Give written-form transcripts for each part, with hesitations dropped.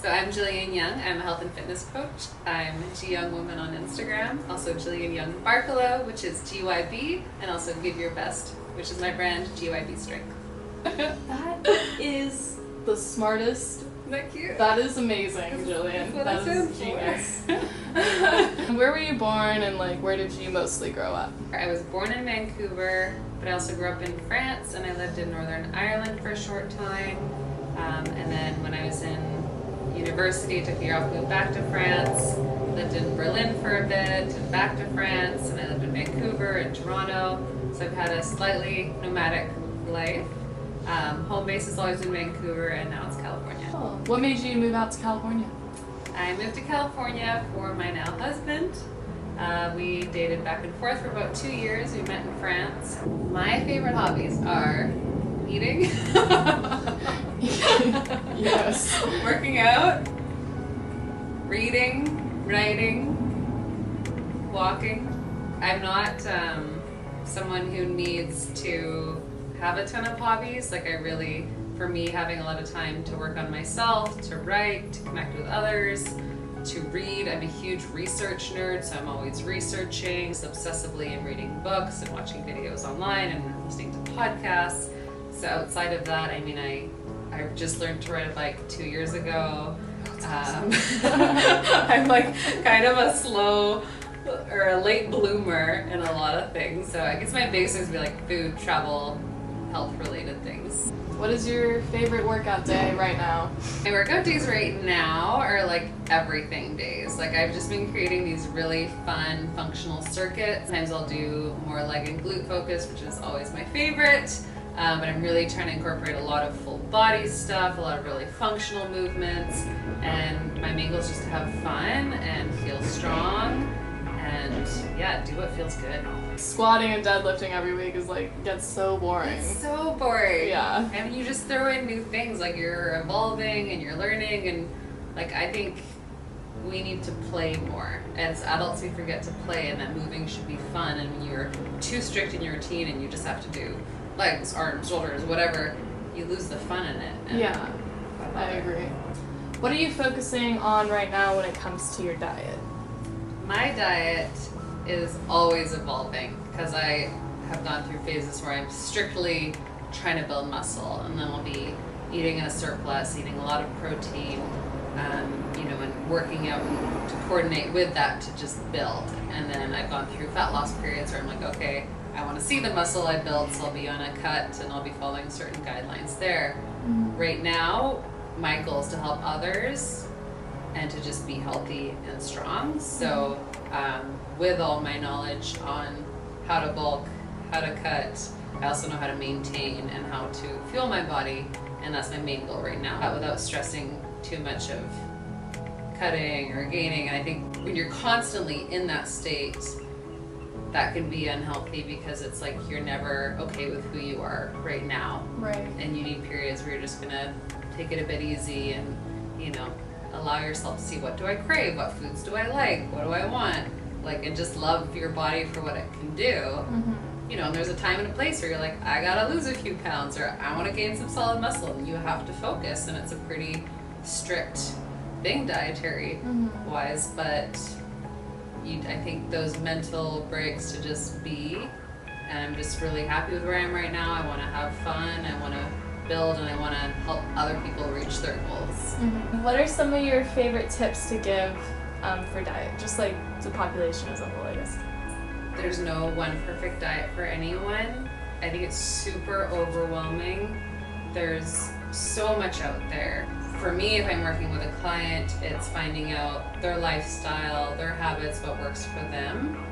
So I'm Gillian Young. I'm a health and fitness coach. I'm G Young Woman on Instagram. Also Gillian Young Barkalow, which is GYB, and also Give Your Best, which is my brand, GYB Strength. That is the smartest. Isn't that cute? That is amazing, Gillian. That is genius. Where were you born, and where did you mostly grow up? I was born in Vancouver, but I also grew up in France, and I lived in Northern Ireland for a short time. And then when I was in university, took a year off, moved back to France, lived in Berlin for a bit, and back to France, and I lived in Vancouver and Toronto. So I've had a slightly nomadic life. Home base has always been Vancouver, and now it's California. Oh. What made you move out to California? I moved to California for my now husband. We dated back and forth for about 2 years. We met in France. My favorite hobbies are eating, Yes, working out, reading, writing, walking. I'm not someone who needs to have a ton of hobbies. For me, having a lot of time to work on myself, to write, to connect with others, to read. I'm a huge research nerd, so I'm always researching, obsessively, and reading books and watching videos online and listening to podcasts. So outside of that, I just learned to ride a bike 2 years ago. I'm kind of a slow or a late bloomer in a lot of things. So I guess my biggest things would be food, travel, health related things. What is your favorite workout day right now? My workout days right now are everything days. I've just been creating these really fun functional circuits. Sometimes I'll do more leg and glute focus, which is always my favorite. But I'm really trying to incorporate a lot of full body stuff, a lot of really functional movements, and my main goal is just to have fun and feel strong and do what feels good. Squatting and deadlifting every week gets so boring. It's so boring. Yeah. And you just throw in new things, you're evolving and you're learning, and I think we need to play more. As adults, we forget to play, and that moving should be fun, and when you're too strict in your routine and you just have to do legs, arms, shoulders, whatever, you lose the fun in it. Yeah, I agree. What are you focusing on right now when it comes to your diet? My diet is always evolving because I have gone through phases where I'm strictly trying to build muscle, and then I'll be eating in a surplus, eating a lot of protein, and working out to coordinate with that to just build. And then I've gone through fat loss periods where I'm okay, I want to see the muscle I built, so I'll be on a cut and I'll be following certain guidelines there. Mm-hmm. Right now, my goal is to help others and to just be healthy and strong. So with all my knowledge on how to bulk, how to cut, I also know how to maintain and how to fuel my body, and that's my main goal right now, without stressing too much of cutting or gaining. And I think when you're constantly in that state, that can be unhealthy because it's you're never okay with who you are right now. Right. And you need periods where you're just gonna take it a bit easy and, allow yourself to see, what do I crave? What foods do I like? What do I want? And just love your body for what it can do. Mm-hmm. And there's a time and a place where you're I gotta lose a few pounds, or I wanna gain some solid muscle, and you have to focus, and it's a pretty strict thing dietary wise, but I think those mental breaks to just be, and I'm just really happy with where I am right now. I want to have fun, I want to build, and I want to help other people reach their goals. Mm-hmm. What are some of your favorite tips to give for diet, just the population as a whole, I guess? There's no one perfect diet for anyone. I think it's super overwhelming. There's so much out there. For me, if I'm working with a client, it's finding out their lifestyle, their habits, what works for them.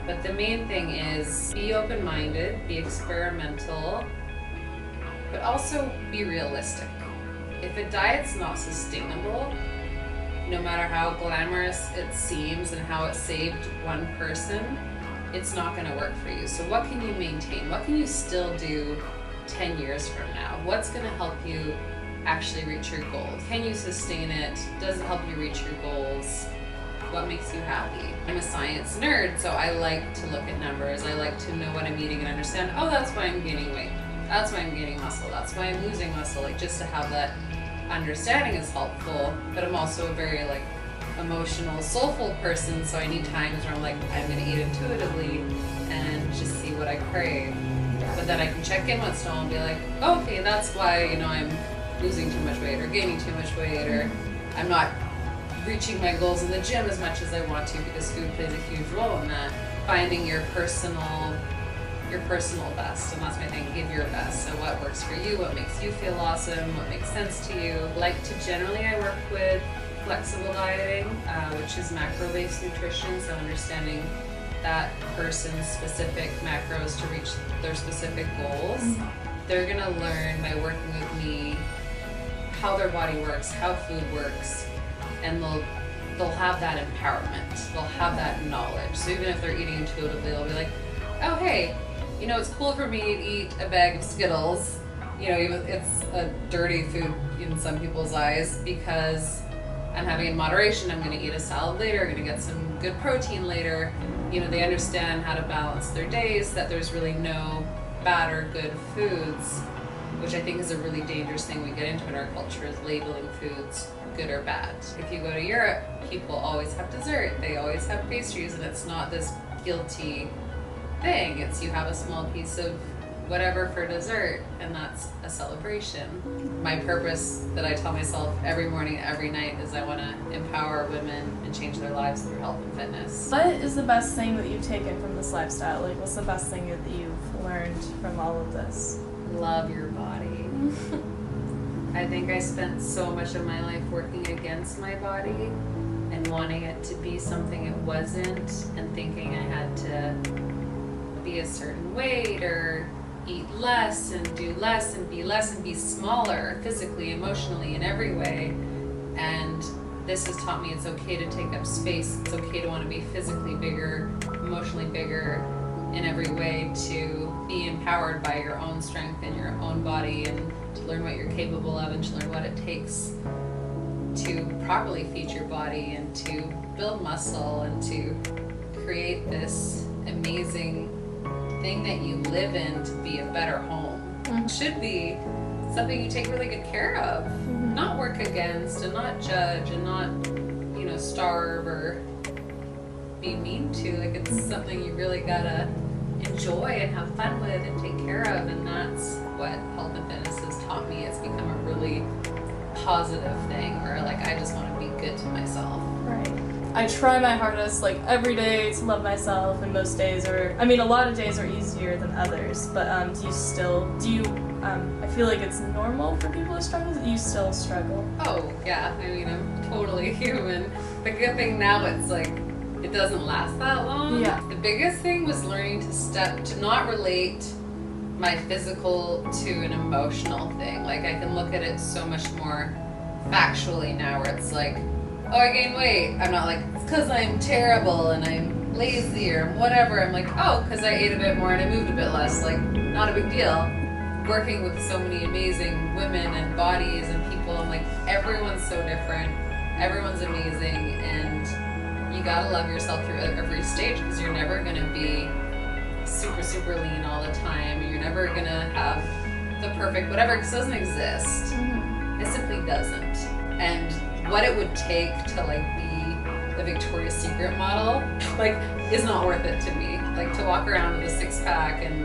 But the main thing is be open-minded, be experimental, but also be realistic. If a diet's not sustainable, no matter how glamorous it seems and how it saved one person, it's not going to work for you. So what can you maintain? What can you still do 10 years from now? What's going to help you actually reach your goals? Can you sustain it? Does it help you reach your goals? What makes you happy? I'm a science nerd, so I like to look at numbers. I like to know what I'm eating and understand, oh, that's why I'm gaining weight. That's why I'm gaining muscle. That's why I'm losing muscle. Just to have that understanding is helpful, but I'm also a very like emotional, soulful person, so I need times where I'm like, I'm gonna eat intuitively and just see what I crave. But then I can check in once in a while and be like, oh, okay, that's why, you know, I'm losing too much weight or gaining too much weight, or I'm not reaching my goals in the gym as much as I want to, because food plays a huge role in that. Finding your personal best, and that's my thing, give your best. So what works for you, what makes you feel awesome, what makes sense to you. Generally I work with flexible dieting, which is macro-based nutrition, so understanding that person's specific macros to reach their specific goals. They're gonna learn by working with me how their body works, how food works, and they'll have that empowerment, they'll have that knowledge. So even if they're eating intuitively, they'll be like, oh hey, you know, it's cool for me to eat a bag of Skittles, you know, even it's a dirty food in some people's eyes, because I'm having it in moderation. I'm going to eat a salad later, I'm going to get some good protein later. You know, they understand how to balance their days, that there's really no bad or good foods, which I think is a really dangerous thing we get into in our culture, is labeling foods good or bad. If you go to Europe, people always have dessert, they always have pastries, and it's not this guilty thing. It's you have a small piece of whatever for dessert, and that's a celebration. My purpose that I tell myself every morning, every night, is I want to empower women and change their lives through health and fitness. What is the best thing that you've taken from this lifestyle? Like, what's the best thing that you've learned from all of this? Love your body. I think I spent so much of my life working against my body and wanting it to be something it wasn't, and thinking I had to be a certain weight or eat less and do less and be smaller physically, emotionally, in every way. And this has taught me it's okay to take up space. It's okay to want to be physically bigger, emotionally bigger in every way, to be empowered by your own strength and your own body, and to learn what you're capable of, and to learn what it takes to properly feed your body and to build muscle and to create this amazing thing that you live in to be a better home. It should be something you take really good care of, not work against and not judge and not, you know, starve or be mean to. Like, it's something you really gotta enjoy and have fun with and take care of, and that's what health and fitness has taught me. It's become a really positive thing where, like, I just want to be good to myself. Right. I try my hardest, like, every day to love myself, and most days are, I mean, a lot of days are easier than others, but I feel like it's normal for people to struggle. Do you still struggle? Oh, yeah. I mean, I'm totally human. The good thing now, it's like, it doesn't last that long. Yeah. The biggest thing was learning to not relate my physical to an emotional thing. Like, I can look at it so much more factually now, where it's like, oh, I gained weight. I'm not like, it's because I'm terrible and I'm lazy or whatever. I'm like, oh, because I ate a bit more and I moved a bit less. Like, not a big deal. Working with so many amazing women and bodies and people, I'm like, everyone's so different. Everyone's amazing, and you gotta love yourself through every stage, because you're never gonna be super, super lean all the time. You're never gonna have the perfect whatever, because it doesn't exist. It simply doesn't. And what it would take to, like, be the Victoria's Secret model, like, is not worth it to me. Like, to walk around with a six-pack and,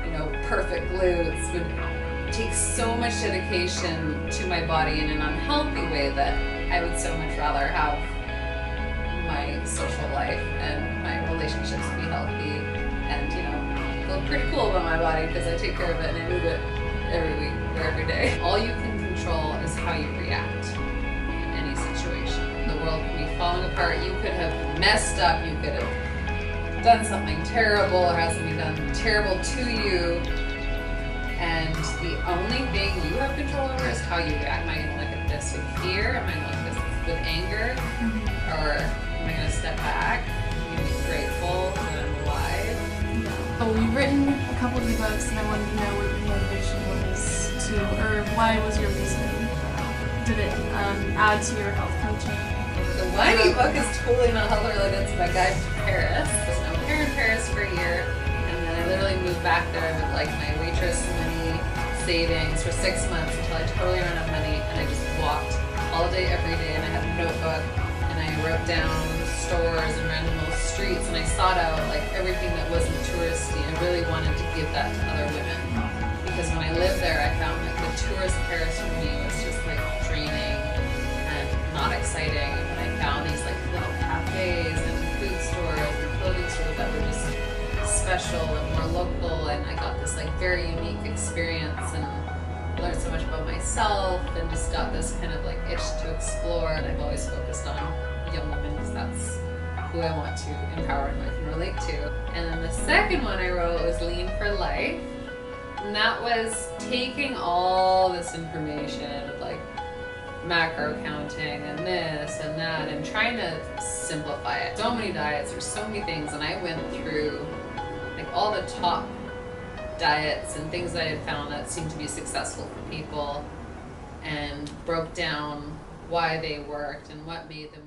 you know, perfect glutes would take so much dedication to my body in an unhealthy way, that I would so much rather have my social life and my relationships be healthy, and, you know, feel pretty cool about my body because I take care of it and I move it every week or every day. All you can control is how you react in any situation. The world can be falling apart. You could have messed up. You could have done something terrible or had something done terrible to you. And the only thing you have control over is how you react. Am I going to look at this with fear? Am I going to look at this with anger? Or am I going to step back? Am I going to be grateful that I'm alive? Oh, you've written a couple of books, and I wanted to know what your motivation was to, or why was your reason? Did it add to your health coaching? The Whiny book is totally not health related. It's my guide to Paris. I was an au pair in Paris for a year, and then I literally moved back there with, like, my waitress money savings for 6 months until I totally ran out of money, and I just walked all day, every day, and I had a notebook, and I wrote down stores and random little streets, and I sought out like everything that wasn't touristy. I really wanted to give that to other women, because when I lived there, I found like the tourist Paris for me was just like draining and not exciting. And I found these like little cafes and food stores and clothing stores that were just special and more local, and I got this like very unique experience and learned so much about myself and just got this kind of like itch to explore. And I've always focused on young women because that's who I want to empower and I can relate to. And then the second one I wrote was Lean for Life, and that was taking all this information of like macro counting and this and that and trying to simplify it. So many diets, there's so many things, and I went through like all the top diets and things I had found that seemed to be successful for people and broke down why they worked and what made them